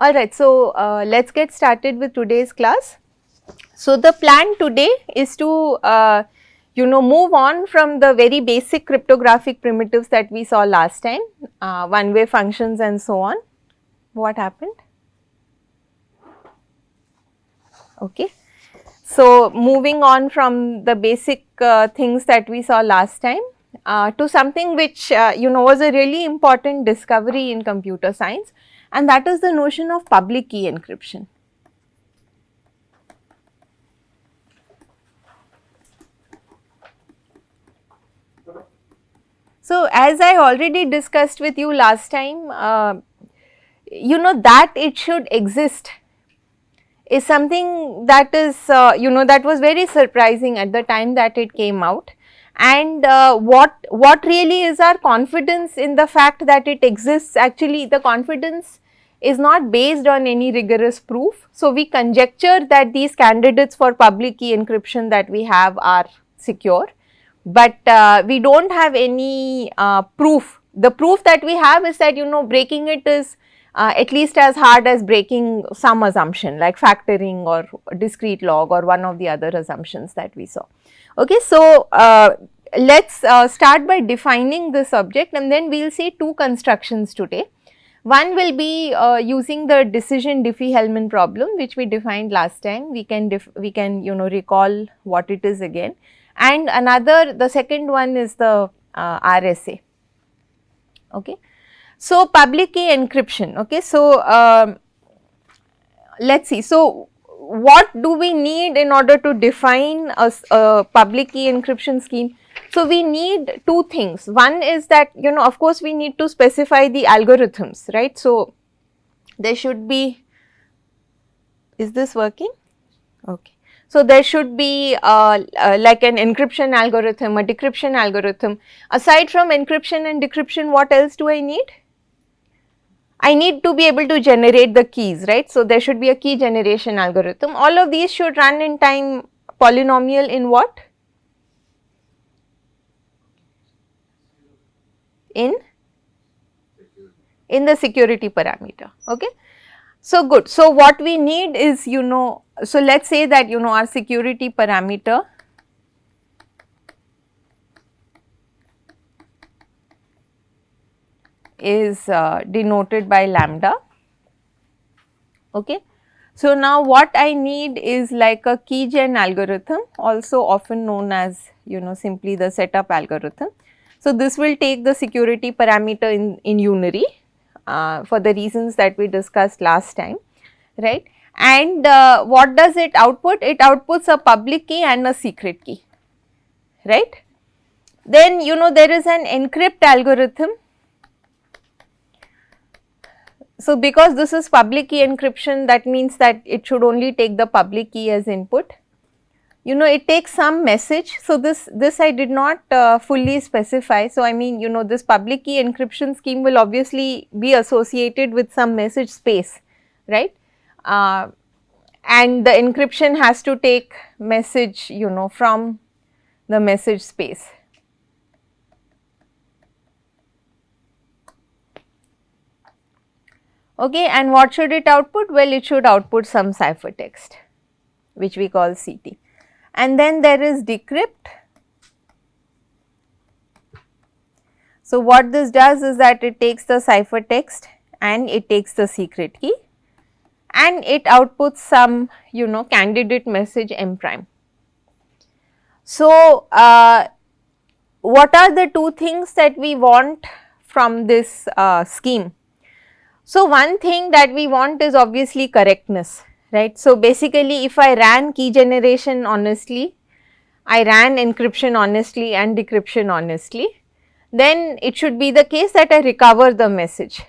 Alright, so let's get started with today's class. So the plan today is to move on from the very basic cryptographic primitives that we saw last time, one-way functions and so on. What happened? Okay. So moving on from the basic things that we saw last time to something which was a really important discovery in computer science, and that is the notion of public key encryption. So, as I already discussed with you last time, that it should exist is something that is, that was very surprising at the time that it came out. And what really is our confidence in the fact that it exists? Actually, the confidence is not based on any rigorous proof. So, we conjecture that these candidates for public key encryption that we have are secure, but we do not have any proof. The proof that we have is that breaking it is at least as hard as breaking some assumption like factoring or discrete log or one of the other assumptions that we saw. Okay, so let's start by defining this object, and then we will see two constructions today. One will be using the decision Diffie-Hellman problem, which we defined last time. We can recall what it is again, and another, the second one is the RSA. Okay. So, public key encryption. Okay. So, let us see. So, what do we need in order to define a public key encryption scheme? So, we need two things. One is that of course, we need to specify the algorithms, right. So, there should be, is this working? Okay. So, there should be like an encryption algorithm, a decryption algorithm. Aside from encryption and decryption, what else do I need? I need to be able to generate the keys, right. So, there should be a key generation algorithm. All of these should run in time polynomial in what? In the security parameter. Okay. So, good. So, what we need is so let us say that our security parameter is denoted by lambda. Okay. So, now what I need is like a key gen algorithm, also often known as simply the setup algorithm. So, this will take the security parameter in unary for the reasons that we discussed last time, right. And what does it output? It outputs a public key and a secret key, right. Then there is an encrypt algorithm. So, because this is public key encryption, that means that it should only take the public key as input. It takes some message. So, this I did not fully specify. So, I mean this public key encryption scheme will obviously be associated with some message space, right. And the encryption has to take message from the message space. Okay, and what should it output? Well, it should output some ciphertext, which we call CT. And then there is decrypt. So, what this does is that it takes the ciphertext and it takes the secret key and it outputs some candidate message M prime. So, what are the two things that we want from this scheme? So, one thing that we want is obviously correctness, right. So, basically if I ran key generation honestly, I ran encryption honestly and decryption honestly, then it should be the case that I recover the message,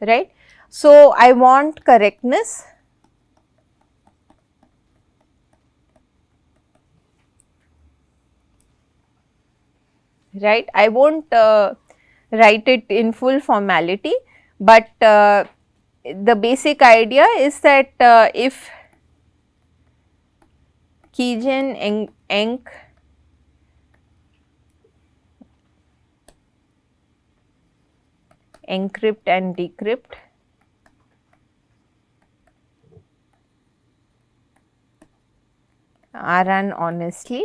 right. So, I want correctness, right. I won't write it in full formality, but the basic idea is that if keygen enc encrypt and decrypt run honestly,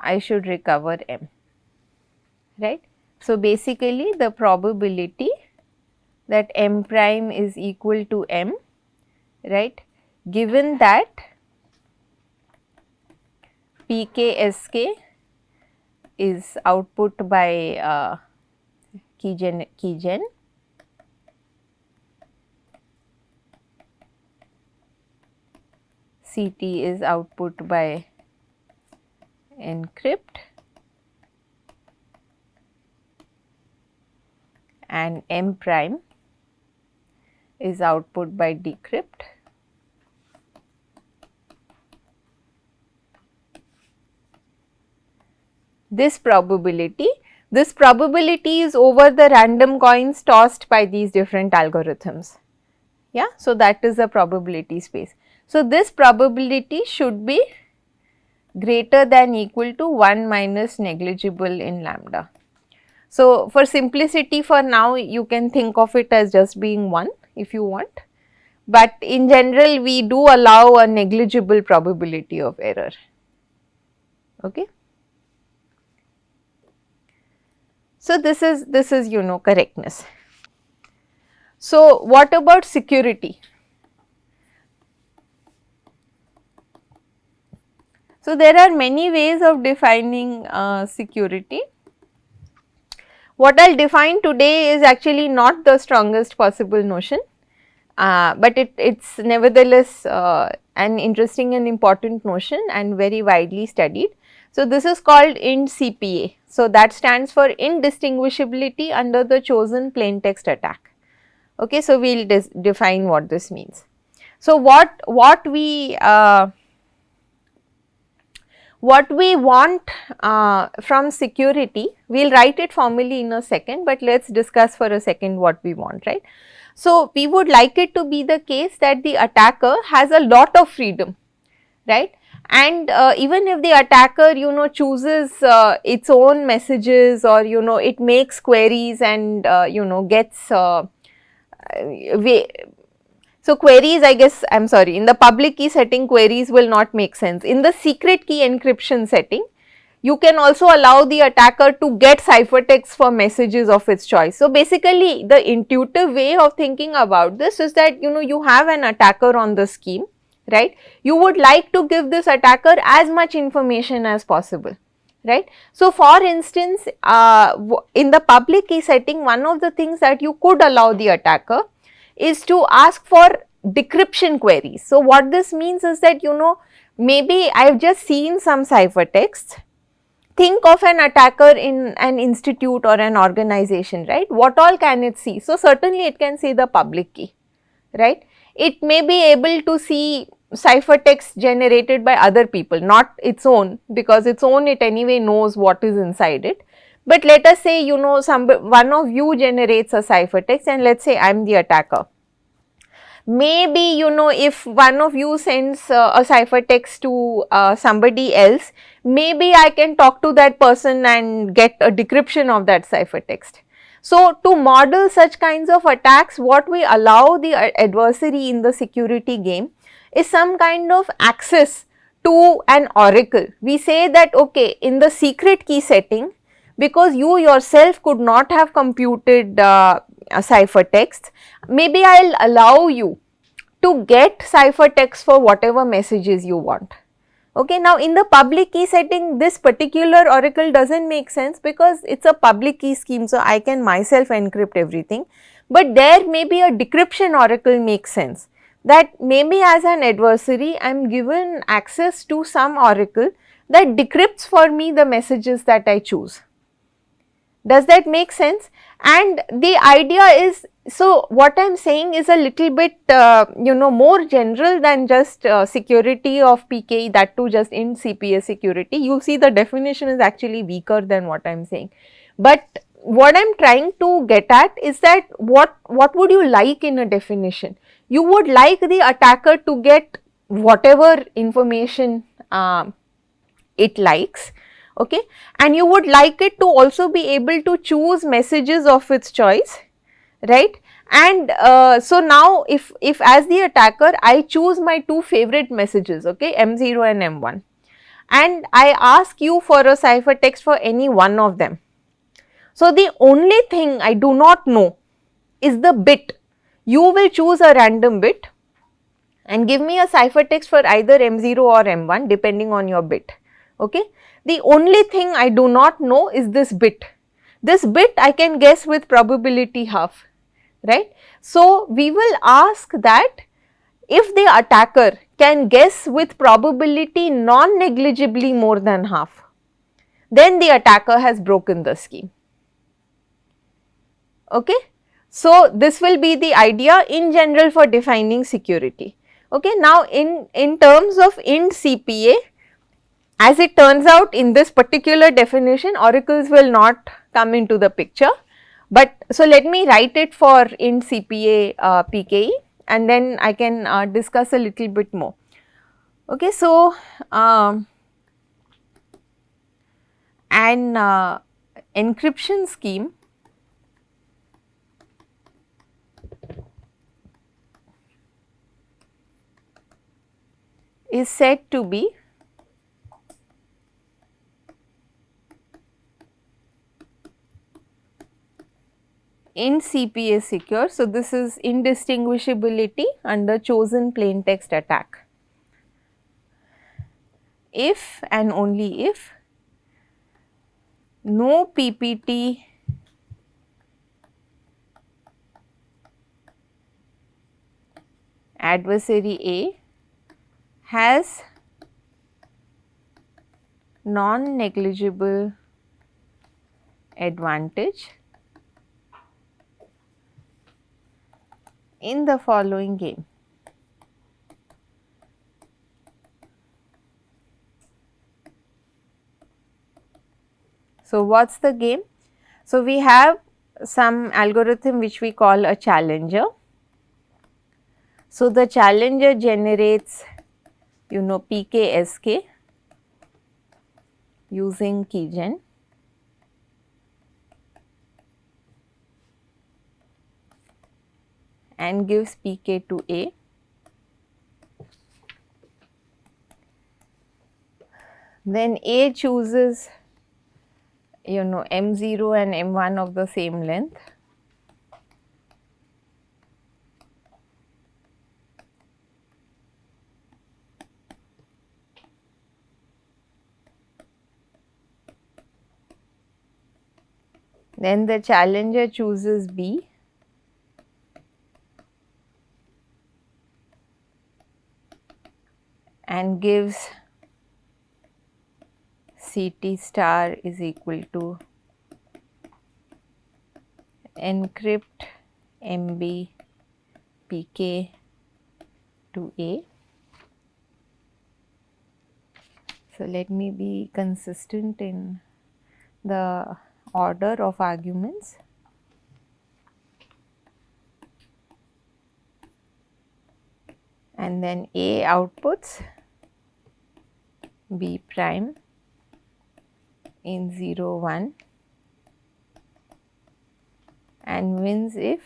I should recover M, right. So, basically the probability that M prime is equal to M, right, given that PKSK is output by keygen, CT is output by encrypt, and M prime is output by decrypt. This probability is over the random coins tossed by these different algorithms. Yeah, so that is the probability space. So, this probability should be greater than equal to 1 minus negligible in lambda. So, for simplicity for now you can think of it as just being 1 if you want, but in general we do allow a negligible probability of error. Okay. So, this is correctness. So, what about security? So, there are many ways of defining security. What I will define today is actually not the strongest possible notion, but it is nevertheless an interesting and important notion and very widely studied. So, this is called IND-CPA. So, that stands for indistinguishability under the chosen plain text attack. Okay, so, we will define what this means. So, what we want from security, we will write it formally in a second, but let us discuss for a second what we want, right. So, we would like it to be the case that the attacker has a lot of freedom, right, and even if the attacker chooses its own messages, or it makes queries and gets so queries, I guess, I am sorry, in the public key setting queries will not make sense. In the secret key encryption setting, you can also allow the attacker to get ciphertext for messages of its choice. So, basically the intuitive way of thinking about this is that you have an attacker on the scheme, right. You would like to give this attacker as much information as possible, right. So, for instance, in the public key setting, one of the things that you could allow the attacker is to ask for decryption queries. So, what this means is that maybe I have just seen some ciphertext. Think of an attacker in an institute or an organization, right, what all can it see? So, certainly it can see the public key, right. It may be able to see ciphertext generated by other people, not its own, because its own it anyway knows what is inside it. But let us say one of you generates a ciphertext, and let us say I am the attacker. Maybe if one of you sends a ciphertext to somebody else, maybe I can talk to that person and get a decryption of that ciphertext. So, to model such kinds of attacks, what we allow the adversary in the security game is some kind of access to an oracle. We say that okay, in the secret key setting, because you yourself could not have computed a ciphertext, maybe I will allow you to get ciphertext for whatever messages you want. Okay, now in the public key setting, this particular oracle does not make sense because it is a public key scheme, so I can myself encrypt everything, but there may be a decryption oracle makes sense, that maybe as an adversary I am given access to some oracle that decrypts for me the messages that I choose. Does that make sense? And the idea is, so what I am saying is a little bit more general than just security of PKE, that too just in CPA security. You will see the definition is actually weaker than what I am saying. But what I am trying to get at is that what would you like in a definition? You would like the attacker to get whatever information it likes, okay, and you would like it to also be able to choose messages of its choice, right? And so now if as the attacker I choose my two favorite messages, okay, M0 and M1, and I ask you for a ciphertext for any one of them. So the only thing I do not know is the bit. You will choose a random bit and give me a ciphertext for either M0 or M1 depending on your bit, okay. The only thing I do not know is this bit. This bit I can guess with probability half, right. So we will ask that if the attacker can guess with probability non-negligibly more than half, then the attacker has broken the scheme, okay. So this will be the idea in general for defining security, okay. Now in terms of int CPA, as it turns out in this particular definition oracles will not come into the picture, but so let me write it for int CPA PKE and then I can discuss a little bit more, okay. So an encryption scheme is said to be int CPA secure. So this is indistinguishability under chosen plain text attack if and only if no PPT adversary A has non-negligible advantage in the following game. So what's the game? So we have some algorithm which we call a challenger. So the challenger generates PKSK using keygen and gives PK to A. Then A chooses M0 and M1 of the same length. Then the challenger chooses B and gives CT star is equal to encrypt MB PK to A. So let me be consistent in the order of arguments. And then A outputs B prime in 0 1 and wins if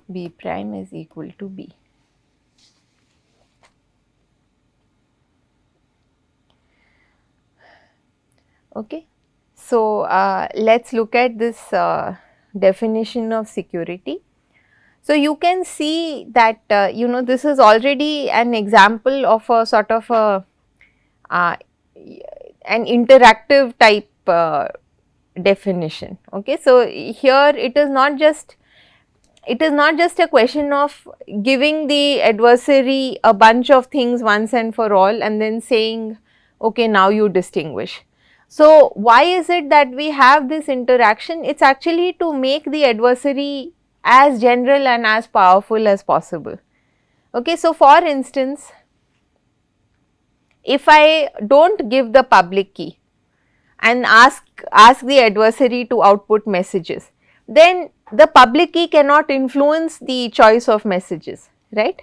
B prime is equal to B. Okay. So let's look at this definition of security. So you can see that this is already an example of a sort of a an interactive type definition. Okay, so here it is not just a question of giving the adversary a bunch of things once and for all and then saying, okay, now you distinguish. So why is it that we have this interaction? It's actually to make the adversary as general and as powerful as possible. Okay, so for instance, if I don't give the public key and ask the adversary to output messages, then the public key cannot influence the choice of messages, right?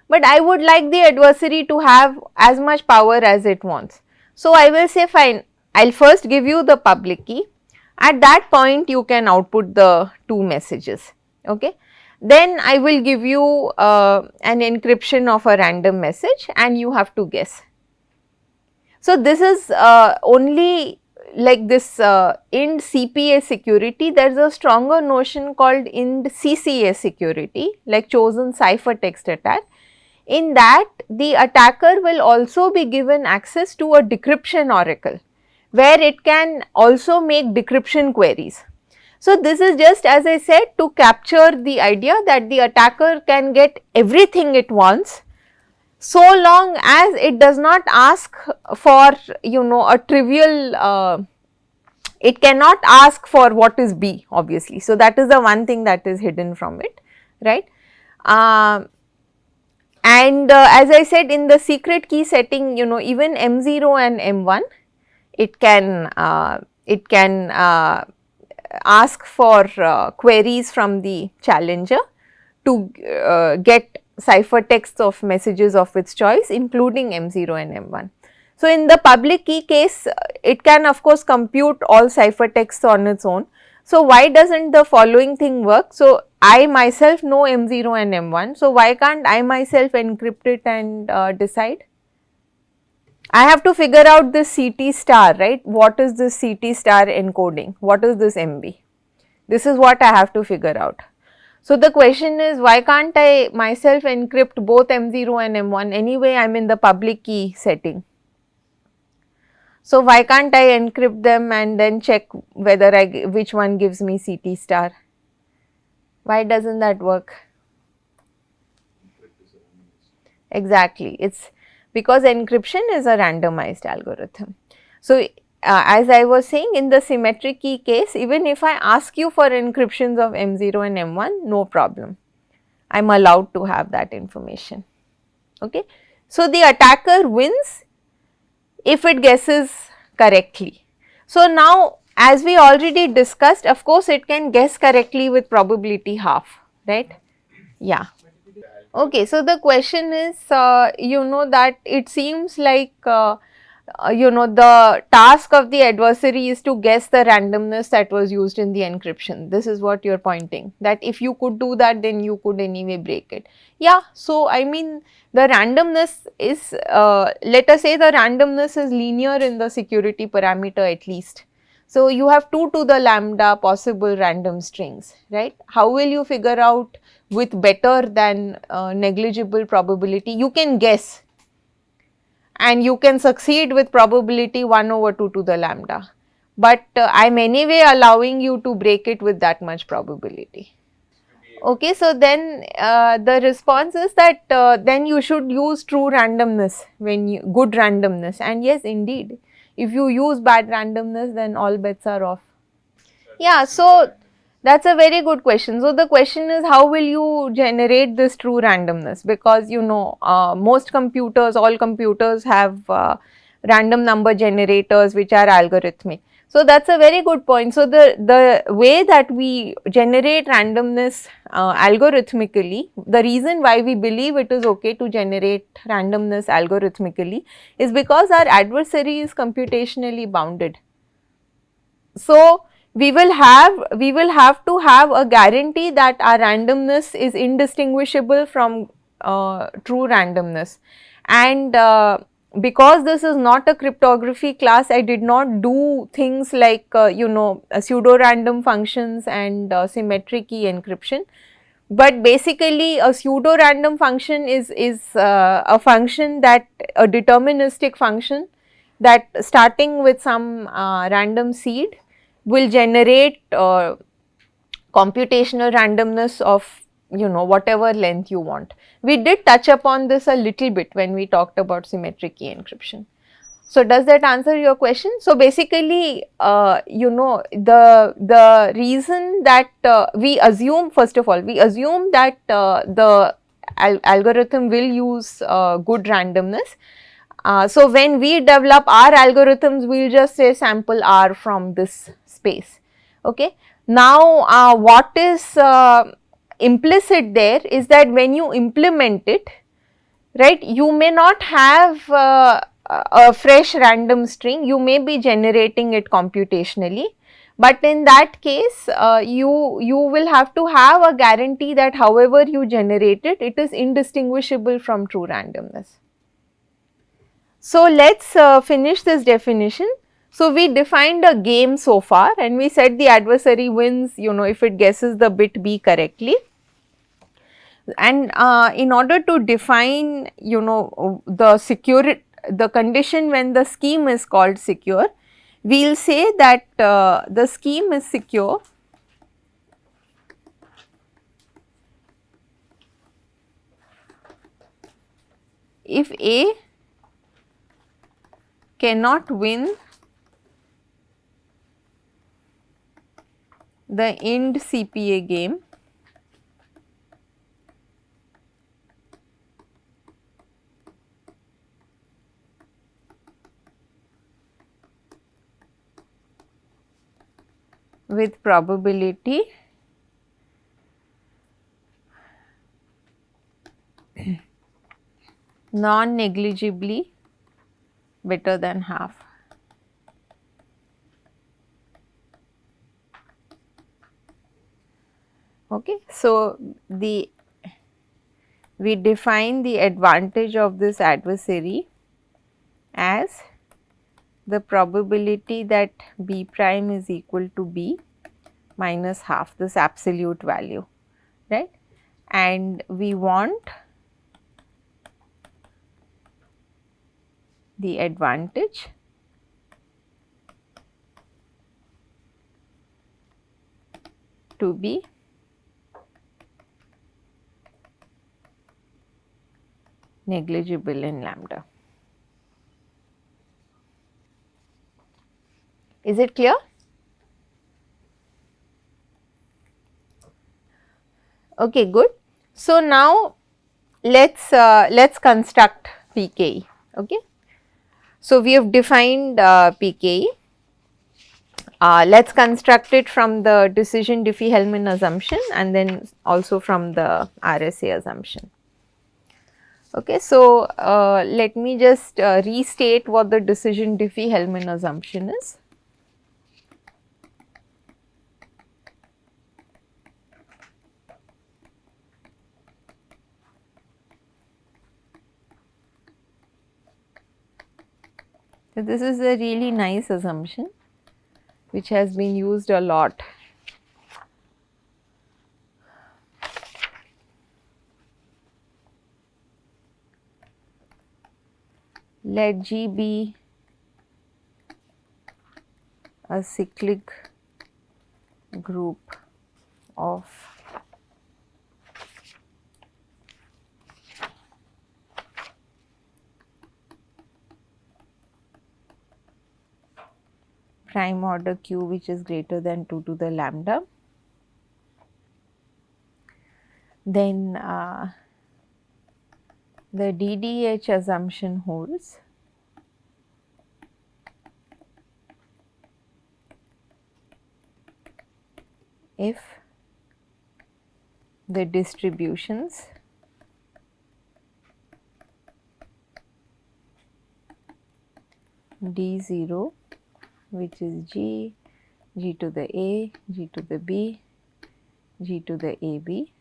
But I would like the adversary to have as much power as it wants. So I will say, fine, I'll first give you the public key, At that point you can output the two messages, okay. Then I will give you an encryption of a random message and you have to guess. So, this is only like this IND CPA security. There is a stronger notion called IND CCA security, like chosen ciphertext attack. In that, the attacker will also be given access to a decryption oracle, where it can also make decryption queries. So, this is just, as I said, to capture the idea that the attacker can get everything it wants, so long as it does not ask for, you know, a trivial, it cannot ask for what is B, obviously. So, that is the one thing that is hidden from it, right. And as I said, in the secret key setting, you know, even M0 and M1, it can ask for queries from the challenger to get ciphertexts of messages of its choice, including M0 and M1. So, in the public key case, it can of course compute all ciphertexts on its own. So, why does not the following thing work? So, I myself know M0 and M1. So, why can't I myself encrypt it and decide? I have to figure out this CT star, right? What is this CT star encoding? What is this MB? This is what I have to figure out. So, the question is, why can't I myself encrypt both M0 and M1? Anyway, I am in the public key setting. So, why can't I encrypt them and then check whether which one gives me CT star? Why does not that work? Exactly, it is because encryption is a randomized algorithm. So, as I was saying, in the symmetric key case, even if I ask you for encryptions of M0 and M1, no problem, I am allowed to have that information, okay. So, the attacker wins if it guesses correctly. So, now as we already discussed, of course, it can guess correctly with probability half, right? Yeah. Okay, so the question is, you know, that it seems like, you know, the task of the adversary is to guess the randomness that was used in the encryption. This is what you are pointing, that if you could do that, then you could anyway break it. Yeah, so I mean, the randomness is, let us say the randomness is linear in the security parameter at least. So, you have 2 to the lambda possible random strings, right. How will you figure out with better than negligible probability? You can guess and you can succeed with probability 1 over 2 to the lambda, but I am anyway allowing you to break it with that much probability. Okay, so then the response is that then you should use true randomness, when you good randomness, and yes, indeed, if you use bad randomness, then all bets are off. Yeah, so that's a very good question. So, the question is, how will you generate this true randomness? Because, you know, most computers, all computers have random number generators which are algorithmic. So, that is a very good point. So, the way that we generate randomness algorithmically, the reason why we believe it is okay to generate randomness algorithmically is because our adversary is computationally bounded. So, we will have to have a guarantee that our randomness is indistinguishable from true randomness, and because this is not a cryptography class, I did not do things like you know, pseudo random functions and symmetric key encryption. But basically a pseudo random function is a function, that a deterministic function, that starting with some random seed will generate computational randomness of, you know, whatever length you want. We did touch upon this a little bit when we talked about symmetric key encryption. So, does that answer your question? So, basically, you know, the reason that we assume, first of all, we assume that the algorithm will use good randomness. So, when we develop our algorithms, we will just say sample R from this space, okay. Now, what is implicit there is that when you implement it, right, you may not have a fresh random string, you may be generating it computationally, But in that case, you will have to have a guarantee that however you generate it, it is indistinguishable from true randomness. So let's finish this definition. So we defined a game so far, and we said the adversary wins, if it guesses the bit B correctly. And in order to define, the condition when the scheme is called secure, we will say that the scheme is secure if A cannot win the end CPA game with probability non-negligibly better than half. Okay. So, we define the advantage of this adversary as the probability that B prime is equal to B minus half, this absolute value, right, and we want the advantage to be negligible in lambda. Is it clear? Okay, good. So now let's construct PKE. Okay. So we have defined PKE. Let's construct it from the decision Diffie-Hellman assumption and then also from the RSA assumption. Okay, so let me just restate what the decision Diffie-Hellman assumption is. So this is a really nice assumption which has been used a lot. Let G be a cyclic group of prime order Q which is greater than 2 to the lambda. Then the DDH assumption holds if the distributions D0 which is G, G to the A, G to the B, G to the AB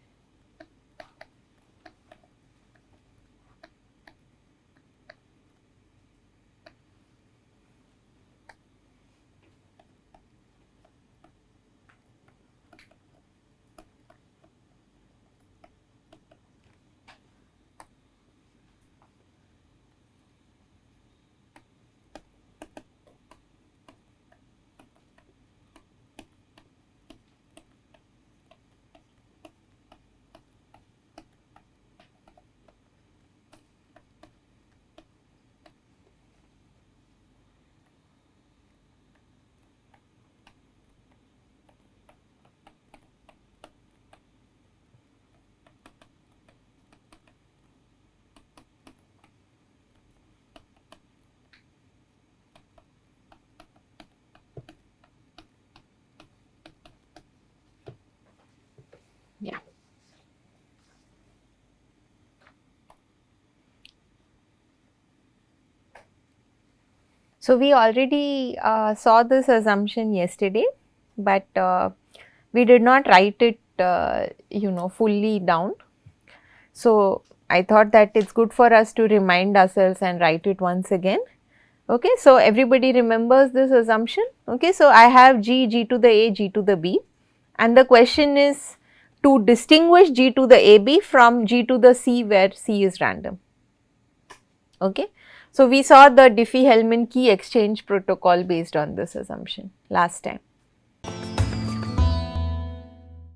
Yeah. So we already saw this assumption yesterday. but we did not write it fully down. So I thought that it's good for us to remind ourselves and write it once again. Okay, so everybody remembers this assumption. Okay, so I have g to the a, g to the b, and the question is to distinguish g to the ab from g to the c, where c is random. Okay, so we saw the Diffie-Hellman key exchange protocol based on this assumption last time.